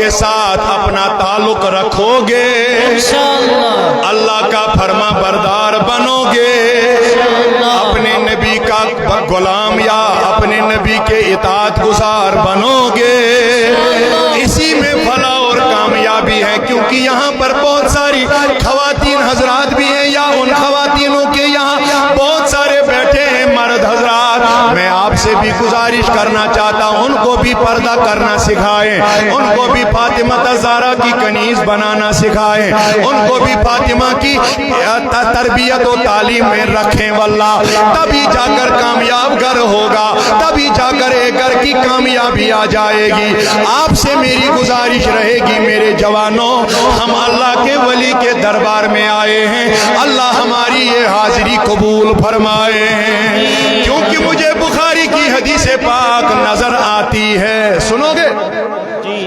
के साथ अपना ताल्लुक रखोगे, इंशाअल्लाह अल्लाह का फरमा बरदार बनोगे, अपने नबी का गुलाम या अपने नबी के इताअत गुजार बनोगे। इसी में फला और कामयाबी है, क्योंकि यहाँ पर बहुत सारी खवातीन हजरात भी हैं, या उन खवातीनों के यहाँ बहुत सारे बैठे हैं मर्द हजरात। मैं आपसे भी गुजारिश करना चाहता हूँ, उनको भी पर्दा करना सिखाएं, उनको भी फातिमा ज़हरा की कनीज बनाना सिखाएं, उनको भी फातिमा की तरबियत और तालीम में रखें। वल्लाह तभी जाकर कामयाब घर होगा, तभी जाकर एक घर की कामयाबी आ जाएगी। आपसे मेरी गुजारिश रहेगी मेरे जवानों, हम अल्लाह के वली के दरबार में आए हैं, अल्लाह हमारी ये हाजिरी कबूल फरमाए हैं, क्योंकि मुझे बुखारी की हदीस पाक नजर आती है। सुनोगे जी?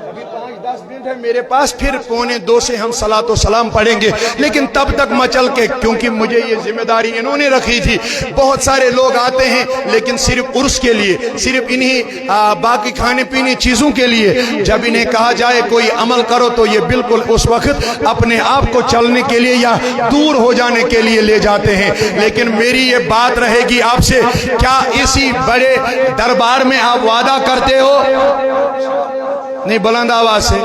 अभी 5-10 मिनट है मेरे पास, फिर 1:45 से हम सलातो सलाम पढ़ेंगे, लेकिन तब तक मचल के, क्योंकि मुझे ये जिम्मेदारी इन्होंने रखी थी। बहुत सारे लोग आते हैं लेकिन सिर्फ उर्स के लिए, सिर्फ इन्हीं बाकी खाने पीने चीज़ों के लिए। जब इन्हें कहा जाए कोई अमल करो तो ये बिल्कुल उस वक्त अपने आप को चलने के लिए या दूर हो जाने के लिए ले जाते हैं। लेकिन मेरी ये बात रहेगी आपसे, क्या इसी बड़े दरबार में आप वादा करते हो? नहीं, बुलंद आवाज से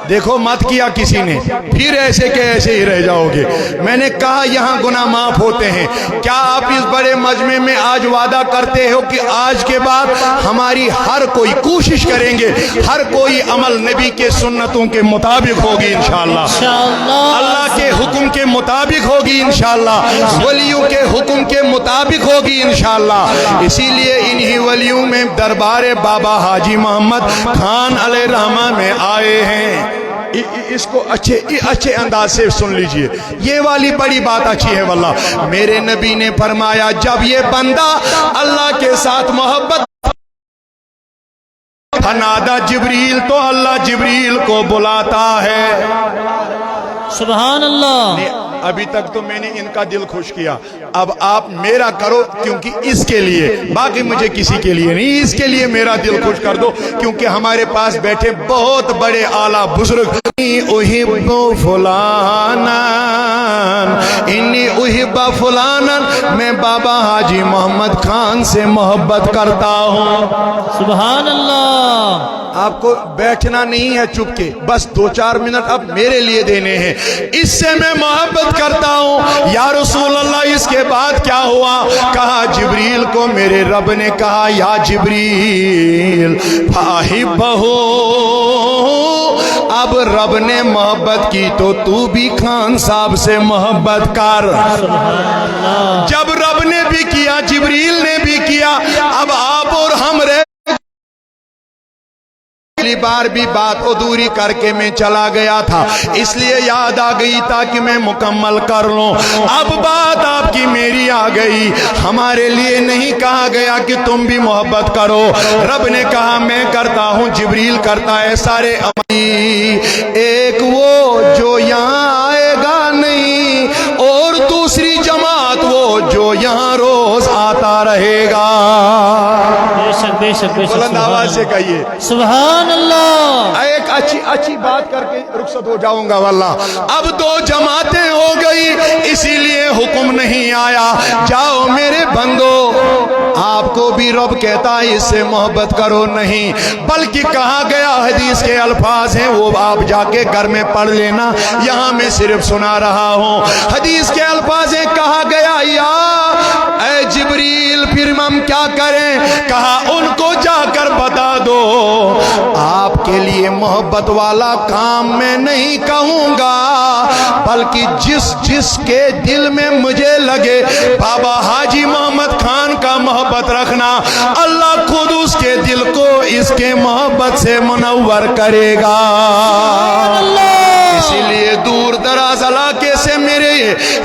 देखो, मत किया किसी ने, फिर ऐसे के ऐसे ही रह जाओगे। मैंने कहा यहाँ गुनाह माफ होते हैं। क्या आप इस बड़े मजमे में आज वादा करते हो कि आज के बाद हमारी हर कोई कोशिश करेंगे, हर कोई अमल नबी के सुन्नतों के मुताबिक होगी इंशाअल्लाह, अल्लाह के हुक्म के मुताबिक होगी इंशाअल्लाह, वलियों के हुक्म के मुताबिक होगी इंशाअल्लाह। इसीलिए इन्हीं वलियों में दरबार बाबा हाजी मोहम्मद खान अलैहिर्रहमा में आए हैं। इसको अच्छे अंदाज से सुन लीजिए, ये वाली बड़ी बात अच्छी है। वल्लाह मेरे नबी ने फरमाया, जब ये बंदा अल्लाह के साथ मोहब्बत, फनादा जिब्रील, तो अल्लाह जिब्रील को बुलाता है। सुभान अल्लाह। अभी तक तो मैंने इनका दिल खुश किया, अब आप मेरा करो, क्योंकि इसके लिए, बाकी मुझे किसी के लिए नहीं, इसके लिए मेरा दिल खुश कर दो, क्योंकि हमारे पास बैठे बहुत बड़े आला बुजुर्ग। उहिब्बु फुलानन, इन्नी उहिब्बा फुलानन, मैं बाबा हाजी मोहम्मद खान से मोहब्बत करता हूँ। सुभान अल्लाह। आपको बैठना नहीं है चुपके, बस 2-4 मिनट अब मेरे लिए देने हैं, इससे मैं मोहब्बत करता हूँ। या रसूल अल्लाह, इसके बाद क्या हुआ? कहा जिब्रील को मेरे रब ने कहा, या जिब्रील फाहिब्बहु, अब रब ने मोहब्बत की तो तू भी खान साहब से मोहब्बत कर। जब रब ने भी किया, जिब्रील ने भी किया, अब आप और हम रह। पहली बार भी बात अधूरी करके मैं चला गया था, इसलिए याद आ गई ताकि मैं मुकम्मल कर लूं। अब बात आपकी मेरी आ गई। हमारे लिए नहीं कहा गया कि तुम भी मोहब्बत करो, रब ने कहा मैं करता हूं, जिब्रील करता है सारे अमली। एक वो जो यहाँ आएगा नहीं, और दूसरी जमात वो जो यहाँ रोज आता रहेगा। बेशक बुलंद आवाज से कहिए सुभान अल्लाह। एक अच्छी बात करके रुखसत हो जाऊंगा। वल्लाह अब 2 जमातें हो गई, इसीलिए हुक्म नहीं आया जाओ मेरे बंदो, आपको भी रब कहता है इससे मोहब्बत करो, नहीं, बल्कि कहा गया, हदीस के अल्फाज हैं, वो आप जाके घर में पढ़ लेना, यहाँ मैं सिर्फ सुना रहा हूँ। हदीस के अल्फाज हैं, कहा गया, या ऐ जिब्रील फिर हम क्या करें? कहा उनको जाकर बता दो, आपके लिए मोहब्बत वाला काम मैं नहीं कहूंगा, बल्कि जिसके दिल में मुझे लगे बाबा हाजी मोहम्मद खान का मोहब्बत रखना, अल्लाह खुद उसके दिल को इसके मोहब्बत से मुनव्वर करेगा। इसीलिए दूर दराज इलाके से मेरे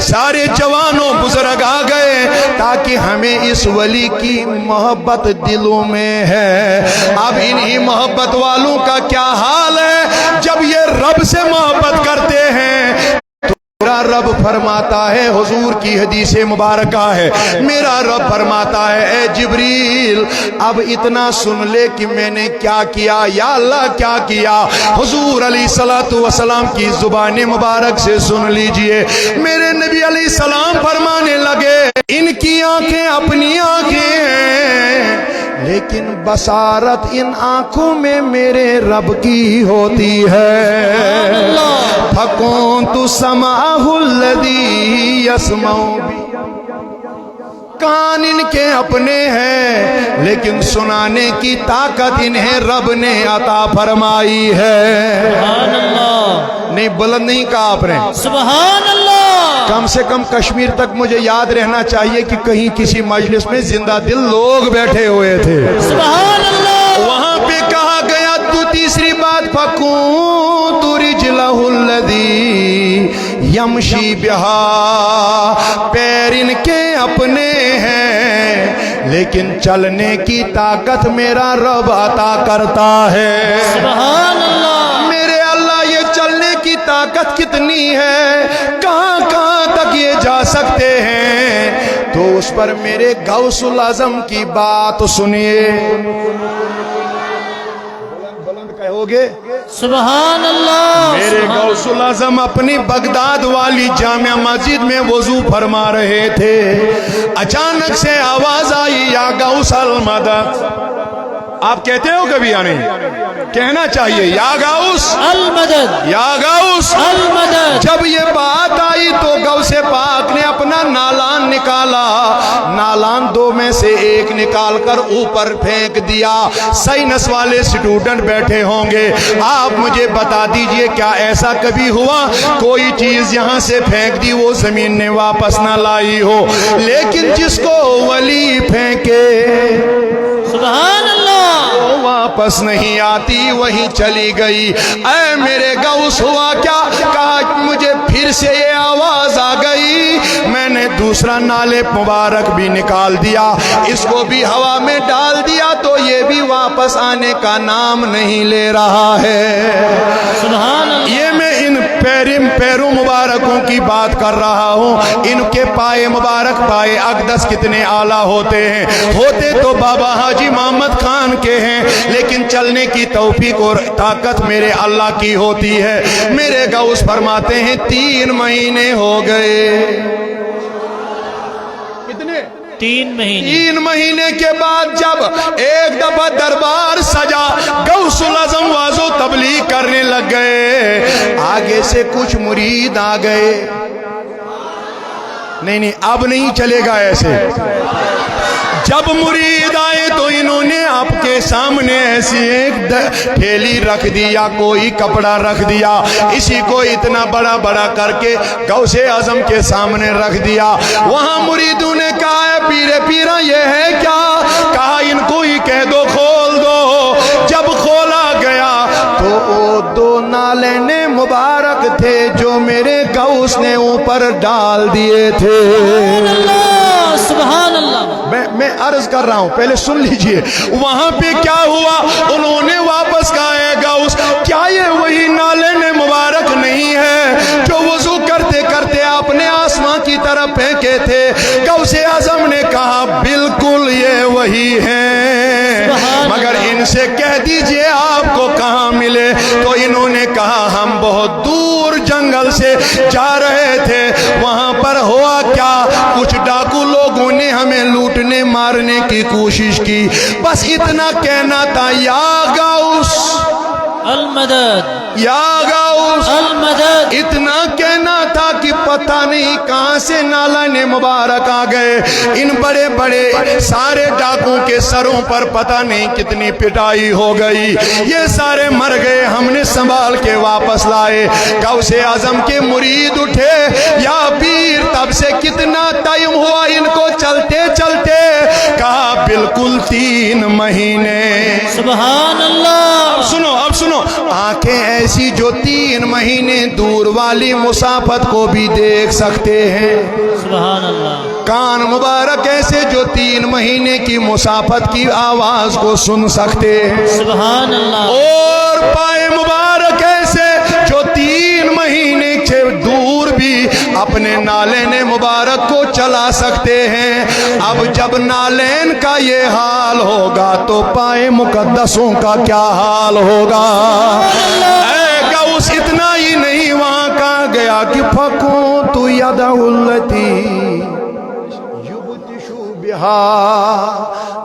सारे जवानों बुजुर्ग आ गए, ताकि हमें इस वली की मोहब्बत दिलों में है। अब इन्हीं मोहब्बत वालों का क्या हाल है? जब ये रब से मोहब्बत करते हैं तो पूरा रब फरमाता है, हुजूर की हदीस मुबारका है, मेरा रब फरमाता है ए जिब्रील अब इतना सुन ले कि मैंने क्या किया। या अल्लाह क्या किया? हुजूर अलैहिस्सलातु वस्सलाम की जुबान मुबारक से सुन लीजिए। मेरे नबी अलैहिस्सलाम फरमाने लगे, इनकी आंखें अपनी आंखें हैं, लेकिन बसारत इन आंखों में मेरे रब की होती है। फकुन्तु समाहुल्लज़ी यस्मउ बि, कान इनके अपने हैं, लेकिन सुनाने की ताकत इन्हें रब ने अता फरमाई है। सुभान अल्लाह। नहीं, बुलंद नहीं कहा आपने, सुभान अल्लाह। कम से कम कश्मीर तक मुझे याद रहना चाहिए कि कहीं किसी मजलिस में जिंदा दिल लोग बैठे हुए थे। सुभान अल्लाह। वहां पे कहा गया तू तीसरी बात, फकुन्तु रिजलहुल्लज़ी यमशी बिहा, पैर इनके अपने हैं, लेकिन चलने की ताकत मेरा रब अता करता है। सुभान अल्लाह। मेरे अल्लाह ये चलने की ताकत कितनी है, कहां कहां तक ये जा सकते हैं, तो उस पर मेरे गौसुल आजम की बात सुनिए। कहोगे सुभान अल्लाह। मेरे गौसुल आज़म अपनी बगदाद वाली जामिया मस्जिद में वजू फरमा रहे थे, अचानक से आवाज आई, या गौसल मदद। आप कहते हो कभी या नहीं? कहना चाहिए, या गौस अल मदद, या गौस अल मदद। जब ये बात आई तो गौसे पाक ने अपना नालान निकाला, नालान दो में से एक निकाल कर ऊपर फेंक दिया। साइंस वाले स्टूडेंट बैठे होंगे, आप मुझे बता दीजिए क्या ऐसा कभी हुआ कोई चीज यहां से फेंक दी वो जमीन ने वापस ना लाई हो, लेकिन जिसको वली फेंके सुभान अल्लाह वो वापस नहीं आती, वहीं चली गई। ऐ मेरे गौस हुआ क्या? कहा मुझे फिर से ये आवाज आ गई, मैंने दूसरा नाले मुबारक भी निकाल दिया, इसको भी हवा में डाल दिया, तो ये भी वापस आने का नाम नहीं ले रहा है। सुभान अल्लाह। ये मैं इन पैरों मुबारकों की बात कर रहा हूँ। इनके पाए मुबारक, पाए अक़दस कितने आला होते हैं, होते तो बाबा हाजी मोहम्मद खान के हैं, लेकिन चलने की तौफीक और ताकत मेरे अल्लाह की होती है। मेरे गौस फरमाते हैं 3 महीने हो गए। कितने? 3 महीने। 3 महीने के बाद जब एक दफा दरबार सजा, गौसुल आज़म वाजो तबलीग करने लग गए, आगे से कुछ मुरीद आ गए। नहीं, अब नहीं चलेगा ऐसे। जब मुरीद आए तो इन्होंने आपके सामने ऐसी एक थैली रख दी या कोई कपड़ा रख दिया, इसी को इतना बड़ा बड़ा करके गौसे आजम के सामने रख दिया। वहां मुरीदों ने कहा है पीरे पीरा ये है क्या? कहा इनको ही कह दो खोल दो। जब खोला गया तो वो 2 नाले मुबारक थे जो मेरे गौस ने ऊपर डाल दिए थे। सुभान अल्लाह। मैं अर्ज कर रहा हूं, पहले सुन लीजिए। वहां पे क्या हुआ, उन्होंने वापस कहा है गौस क्या ये वही नाले मुबारक नहीं है जो वजू करते करते आपने आसमां की तरफ फेंके थे? गौसे आजम ने कहा बिल्कुल ये वही है, मगर इनसे कह दीजिए आपको कहां मिले। तो इन्होंने कहा हम बहुत दूर जंगल से जा रहे थे, वहां पर हुआ क्या, कुछ डाकू लोगों ने हमें लूटने मारने की कोशिश की, बस इतना कहना था या गौस अल मदद, या गौस अल मदद। इतना कहना था कि पता नहीं कहां से नाला ने मुबारक आ गए। इन बड़े बड़े सारे डाकुओं के सरों पर पता नहीं कितनी पिटाई हो गई, ये सारे मर गए, हमने संभाल के वापस लाए। गौसे आजम के मुरीद उठे, या पीर तब से कितना टाइम हुआ इनको चलते चलते? कहा बिल्कुल 3 महीने। सुभान अल्लाह। अब सुनो, आंखें ऐसी जो 3 महीने दूर वाली मुसाफत को भी देख सकते हैं। सुभान अल्लाह। कान मुबारक ऐसे जो 3 महीने की मुसाफत की आवाज को सुन सकते हैं। सुभान अल्लाह। और पाए मुबारक ऐसे जो 3 महीने से दूर भी जा सकते हैं। अब जब नालेन का ये हाल होगा तो पाए मुकद्दसों का क्या हाल होगा। गौस इतना ही नहीं, वहां कहा गया कि फकूं तू यदउल्लती युबदिशु बिहा।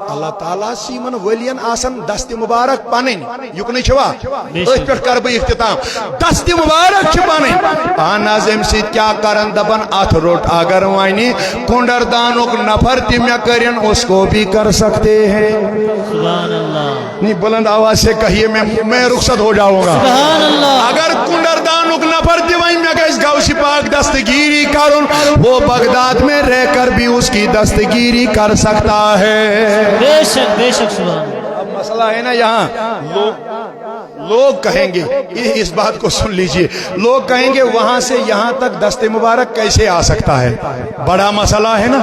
अल्लाह ताला सीमन वलियन आसन दस्त मुबारक पानन युकन छवा अथ पे कर बह इख्तिताम दस्त मुबारक छ पानन आनाज अम सत क्या करन दपन अथ रोट अगर वानी कुंडर दानुक नफर ति मे करन उसको भी कर सकते हैं। सुभान अल्लाह। नहीं बुलंद आवाज से कहिए, मैं रुखसत हो जाऊंगा। सुभान अल्लाह। अगर कुंडर दानुक नफर ति वही मे गस गौसी पाक दस्तगीरी करुन, वो बगदाद में रहकर भी उसकी दस्तगीरी कर सकता है। बेशक बेशक। सुभान। अब मसला है ना, यहाँ लोग कहेंगे, इस बात को सुन लीजिए, लोग कहेंगे वहां से यहां तक दस्ते मुबारक कैसे आ सकता है, बड़ा मसला है ना।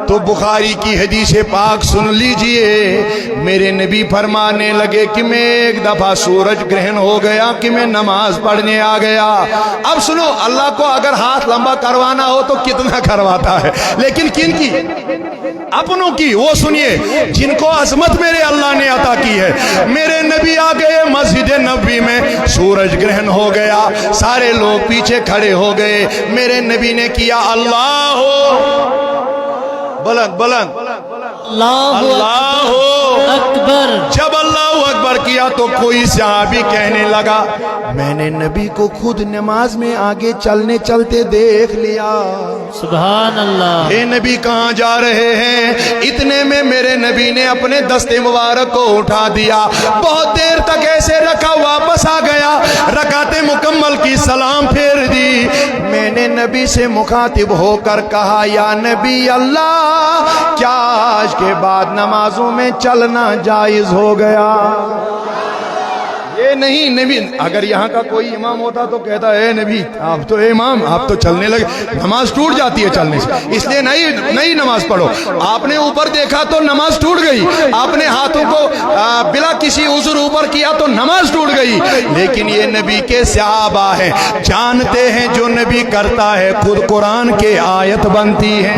तो बुखारी की हदीस पाक सुन लीजिए। मेरे नबी फरमाने लगे कि मैं एक दफा सूरज ग्रहण हो गया कि मैं नमाज पढ़ने आ गया। अब सुनो, अल्लाह को अगर हाथ लंबा करवाना हो तो कितना करवाता है, लेकिन किन की? अपनों की। वो सुनिए, जिनको अजमत मेरे अल्लाह ने अता की है। मेरे नबी आ गए मस्जिद नबी में, सूरज ग्रहण हो गया, सारे लोग पीछे खड़े हो गए। मेरे नबी ने किया अल्लाह हो बुलंद बुलंद अल्लाह अकबर। जब अल्लाह अकबर किया तो कोई सहाबी कहने लगा, मैंने नबी को खुद नमाज में आगे चलने चलते देख लिया। सुभान अल्लाह। हे नबी कहाँ जा रहे हैं? इतने में मेरे नबी ने अपने दस्ते मुबारक को उठा दिया, बहुत देर तक ऐसे रखा, वापस आ गया, रकाते मुकम्मल की सलाम फेर दी। मैंने नबी से मुखातिब होकर कहा, या नबी अल्लाह, क्या आज के बाद नमाजों में चलना जायज हो गया? ये नहीं नबी, अगर यहाँ का कोई इमाम होता तो कहता है नबी आप तो इमाम, आप तो चलने लगे, नमाज टूट जाती है चलने से, इसलिए नहीं नमाज पढ़ो। आपने ऊपर देखा तो नमाज टूट गई, आपने हाथों को बिला किसी उज़्र ऊपर किया तो नमाज टूट गई। लेकिन ये नबी के सहाबा हैं, जानते हैं जो नबी करता है खुद कुरान के आयत बनती है।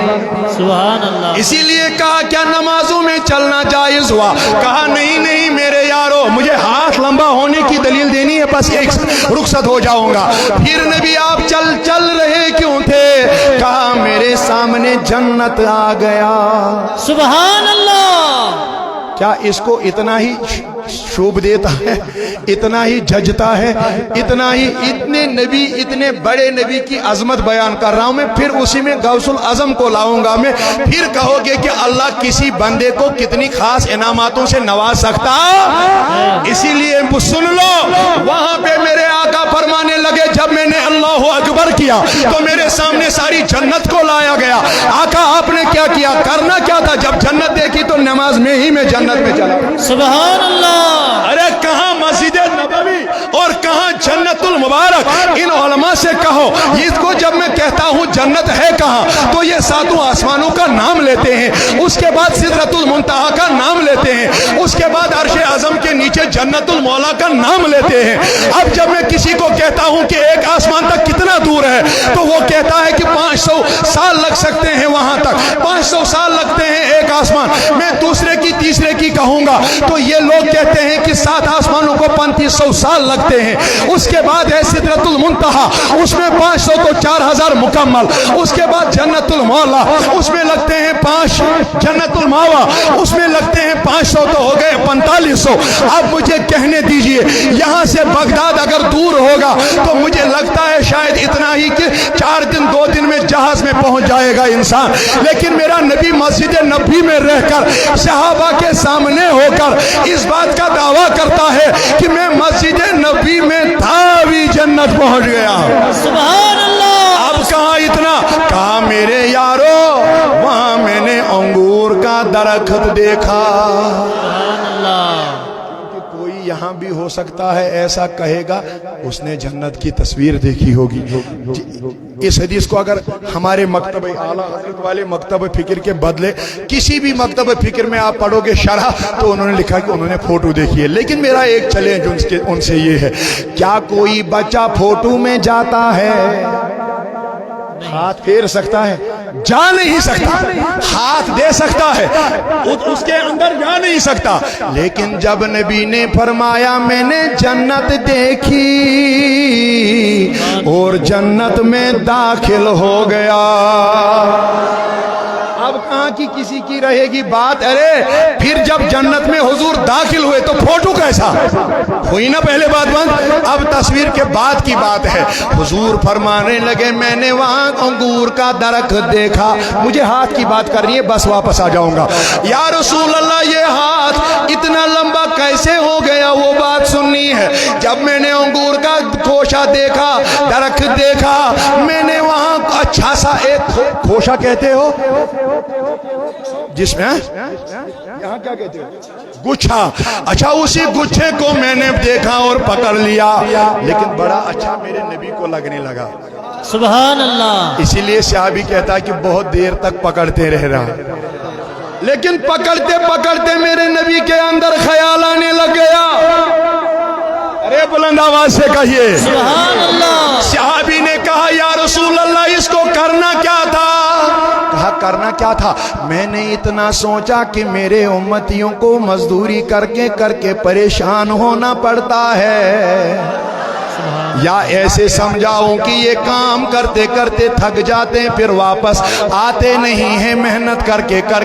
सुभान अल्लाह। इसीलिए कहा क्या नमाजों में चलना जायज हुआ? कहा नहीं मेरे यारो, मुझे हाथ लंबा होने की दलील देनी है, बस एक रुखसत हो जाऊंगा। फिर नबी आप चल रहे क्यों थे? कहा मेरे सामने जन्नत आ गया। सुभान अल्लाह। क्या इसको इतना ही शोभ देता है, इतना ही जजता है, इतना ही? इतने बड़े नबी की अजमत बयान कर रहा हूं मैं, फिर उसी में गौसुल आजम को लाऊंगा मैं। फिर कहोगे कि अल्लाह किसी बंदे को कितनी खास इनामातों से नवाज सकता। इसीलिए सुन लो, वहां पे मेरे आका फरमाने लगे, जब मैंने अल्लाह अकबर किया तो मेरे सामने सारी जन्नत को लाया गया। आका आपने क्या किया, करना क्या था? जब जन्नत देखी तो नमाज में ही मैं जन्नत में चला। सुभान अल्लाह। अरे कहाँ मस्जिद नबवी और कहाँ जन्नतुल मुबारक? इन उलमा से कहो, इसको जब मैं कहता हूँ जन्नत है कहाँ, तो ये सातों आसमानों का नाम लेते हैं, उसके बाद सिदरतुल मुंतहा का नाम लेते हैं, उसके बाद अर्शे आजम के नीचे जन्नतुल मौला का नाम लेते हैं। अब जब मैं किसी को कहता हूँ कि एक आसमान तक कितना दूर है, तो वो कहता है कि 500 साल लग सकते हैं वहां तक, 500 साल लगते हैं एक आसमान। मैं दूसरे की तीसरे की कहूंगा तो ये लोग कहते हैं कि 7 आसमानों को 3500 साल लगते हैं। उसके बाद है सिदरतुल मुंतहा, उसमें 500 तो 4000 मुकम्मल, उसके बाद जन्नतुल मौला, उसमें लगते हैं 5, जन्नतुल मावा, उसमें लगते हैं 500, तो हो गए 4500। अब मुझे कहने दीजिए, यहां से बगदाद अगर दूर होगा तो मुझे लगता है शायद इतना ही कि 4 दिन 2 दिन में जहाज में पहुंच जाएगा इंसान। लेकिन मेरा नबी मस्जिद नबी में रहकर सहाबा के सामने होकर इस बात का दावा करता है कि मैं मस्जिद नबी में था भी जन्नत पहुंच गया। सुभान अल्लाह। अब कहाँ इतना? कहा मेरे यारो, वहां मैंने अंगूर का दरख्त देखा। सुभान अल्लाह। कोई यहाँ भी हो सकता है ऐसा कहेगा, उसने जन्नत की तस्वीर देखी होगी। इस हदीस को अगर हमारे मकतब आला हजरत वाले मकतब फिक्र के बदले किसी भी मकतब फिक्र में आप पढ़ोगे शरह, तो उन्होंने लिखा कि उन्होंने फोटो देखी है। लेकिन मेरा एक चैलेंज उनसे ये है, क्या कोई बच्चा फोटो में जाता है? ہاتھ پھیر سکتا ہے؟ جا نہیں سکتا. ہاتھ دے سکتا ہے، اس کے اندر جا نہیں سکتا. لیکن جب نبی نے فرمایا میں نے جنت دیکھی اور جنت میں داخل ہو گیا، اب کہاں کی کسی کی رہے گی بات؟ ارے پھر جب جنت میں حضور داخل ہوئے تو فوٹو کیسا ہوئی نا پہلے بات بند. اب تصویر کے بعد کی بات ہے. حضور فرمانے لگے میں نے وہاں انگور کا درخت دیکھا. مجھے ہاتھ کی بات کر رہی ہے، بس واپس آ جاؤں گا. یا رسول اللہ یہ ہاتھ اتنا لمبا کیسے ہو گیا؟ وہ بات سننی ہے. جب میں نے انگور کا خوشہ دیکھا، درخت دیکھا، میں نے وہاں اچھا سا ایک خوشہ کہتے ہو جس میں یہاں کیا کہتے ہو؟ گچھا. اچھا اسی گچھے کو میں نے دیکھا اور پکڑ لیا، لیکن بڑا اچھا میرے نبی کو لگنے لگا. سبحان اللہ. اسی لیے صحابی کہتا ہے کہ بہت دیر تک پکڑتے رہ رہا، لیکن پکڑتے پکڑتے میرے نبی کے اندر خیال آنے لگ گیا. ارے بلند آواز سے کہیے سبحان اللہ. صحابی نے کہا یا رسول اللہ اس کو کرنا کیا تھا؟ کہا کرنا کیا تھا؟ میں نے اتنا سوچا کہ میرے امتیوں کو مزدوری کر کے پریشان ہونا پڑتا ہے، یا ایسے سمجھاؤں کہ یہ کام کرتے کرتے تھک جاتے ہیں، پھر واپس آتے نہیں ہیں، محنت کر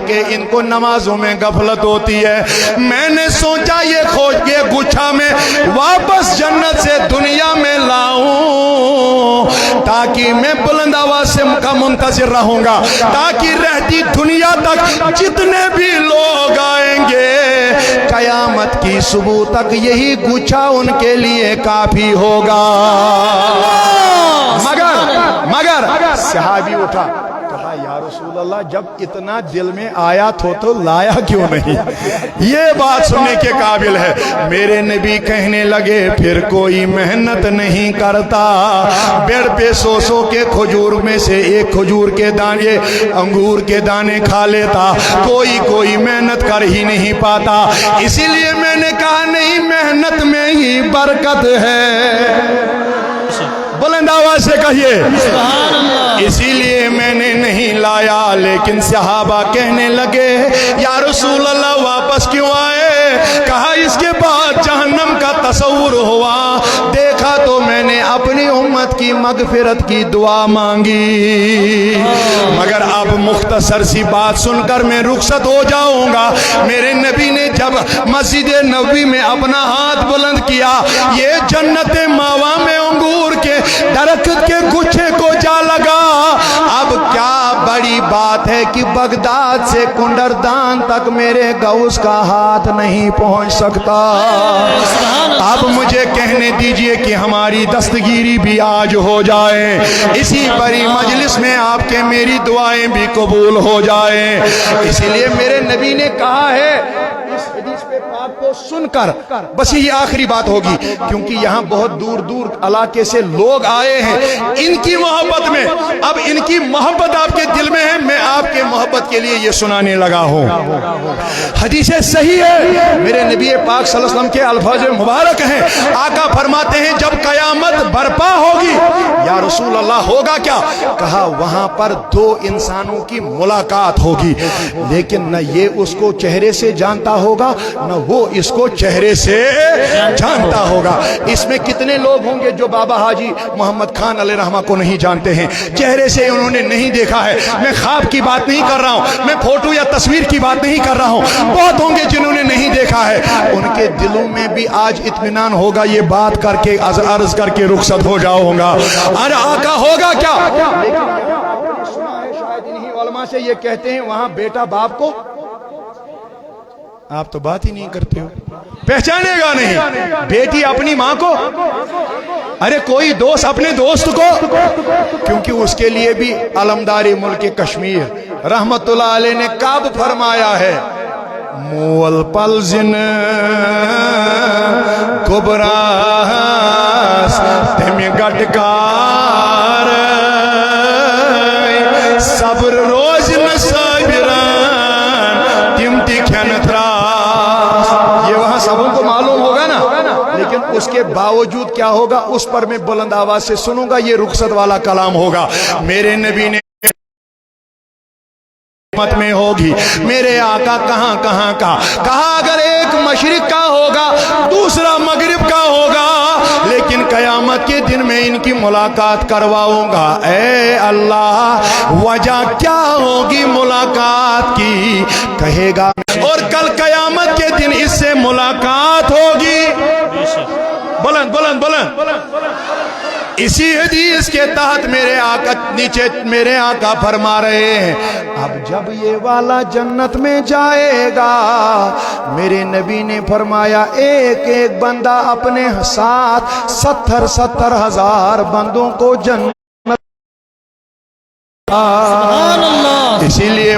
کے ان کو نمازوں میں غفلت ہوتی ہے. میں نے سوچا یہ کھوج کے گچھا میں واپس جنت سے دنیا میں لاؤں تاکہ میں بلند آواز سے کا منتظر رہوں گا، تاکہ رہتی دنیا تک جتنے بھی لوگ آئیں گے قیامت کی صبح تک یہی گچھا ان کے لیے کافی ہوگا. مگر صحابی اٹھا، کہا یا رسول اللہ جب اتنا دل میں آیا تو لایا کیوں نہیں؟ یہ بات سننے کے قابل ہے. میرے نبی کہنے لگے پھر کوئی محنت نہیں کرتا، پیڑ پہ سو کے کھجور میں سے ایک کھجور کے دانے انگور کے دانے کھا لیتا، کوئی محنت کر ہی نہیں پاتا. اسی لیے میں نے کہا نہیں، محنت میں ہی برکت ہے. بلند آواز سے کہیے سبحان اللہ. اسی لیے میں نے نہیں لایا. لیکن صحابہ کہنے لگے یا رسول اللہ واپس کیوں آئے؟ کہا اس کے بعد جہنم کا تصور ہوا، دیکھا تو میں نے اپنی امت کی مغفرت کی دعا مانگی. مگر اب مختصر سی بات سن کر میں رخصت ہو جاؤں گا. میرے نبی نے جب مسجد نبوی میں اپنا ہاتھ بلند کیا، یہ جنت ماوا میں انگور کے درخت کے گچھے کو جا لگا. اب کیا بڑی بات ہے کہ بغداد سے کنڈردان تک میرے غوث کا ہاتھ نہیں پہنچ سکتا. اب مجھے کہنے دیجئے کہ ہماری دستگیری بھی آج ہو جائے، اسی بڑی مجلس میں آپ کے میری دعائیں بھی قبول ہو جائیں. اسی لیے میرے نبی نے کہا ہے اس حدیث پہ پاک کو سن کر بس یہ آخری بات ہوگی، کیونکہ یہاں بہت دور دور علاقے سے لوگ آئے ہیں. ان کی محبت میں، اب ان کی محبت آپ کے دل میں ہے، میں آپ کے محبت کے لیے یہ سنانے لگا ہوں. حدیث صحیح ہے، میرے نبی پاک صلی اللہ علیہ وسلم کے الفاظ مبارک ہیں. آقا فرماتے ہیں جب قیامت برپا ہوگی، یا رسول اللہ ہوگا کیا؟ کہا وہاں پر دو انسانوں کی ملاقات ہوگی، لیکن نہ یہ اس کو چہرے سے جانتا ہوگا نہ وہ اس کو چہرے سے جانتا ہوگا. اس میں کتنے لوگ ہوں گے جو بابا حاجی محمد خان علیہ رحمہ کو نہیں جانتے ہیں، چہرے سے انہوں نے نہیں دیکھا ہے. میں خواب کی بات نہیں کر رہا ہوں، میں فوٹو یا تصویر کی بات نہیں کر رہا ہوں. بہت ہوں گے جنہوں نے نہیں دیکھا ہے، ان کے دلوں میں بھی آج اطمینان ہوگا. یہ بات کر کے عرض کر کے رخصت ہو جاؤں گا. ارے آقا ہوگا کیا؟ لیکن سنا ہے شاید انہی علماء سے یہ کہتے ہیں وہاں بیٹا باپ کو، آپ تو بات ہی نہیں کرتے ہو، پہچانے گا نہیں. بیٹی اپنی ماں کو، ارے کوئی دوست اپنے دوست کو، کیونکہ اس کے لیے بھی علمداری ملک کشمیر رحمت اللہ علیہ نے کعب فرمایا ہے مول پلزن کبراس تمی گٹکار صبر روز نصابران تم تی کھن تراس. یہ وہاں سب کو معلوم ہوگا نا، لیکن اس کے बावजूद क्या होगा, उस पर मैं बुलंद आवाज से सुनूंगा, ये रुखसत वाला कलाम होगा। मेरे नबी ने मत में होगी, मेरे आका कहां कहां का कहा, अगर एक मशरिक का होगा दूसरा मगरिब का होगा, लेकिन कयामत के दिन में इनकी मुलाकात करवाऊंगा। ए अल्लाह, वजह क्या होगी मुलाकात की, कहेगा, और कल कयामत के दिन इससे मुलाकात होगी। बुलंद बुलंद बुलंद। इसी हदीस के तहत मेरे आका नीचे मेरे आका फरमा रहे हैं, अब जब ये वाला जन्नत में जाएगा, मेरे नबी ने फरमाया एक एक बंदा अपने साथ 70 हजार बंदों को जन्नत, सुभान अल्लाह। इसीलिए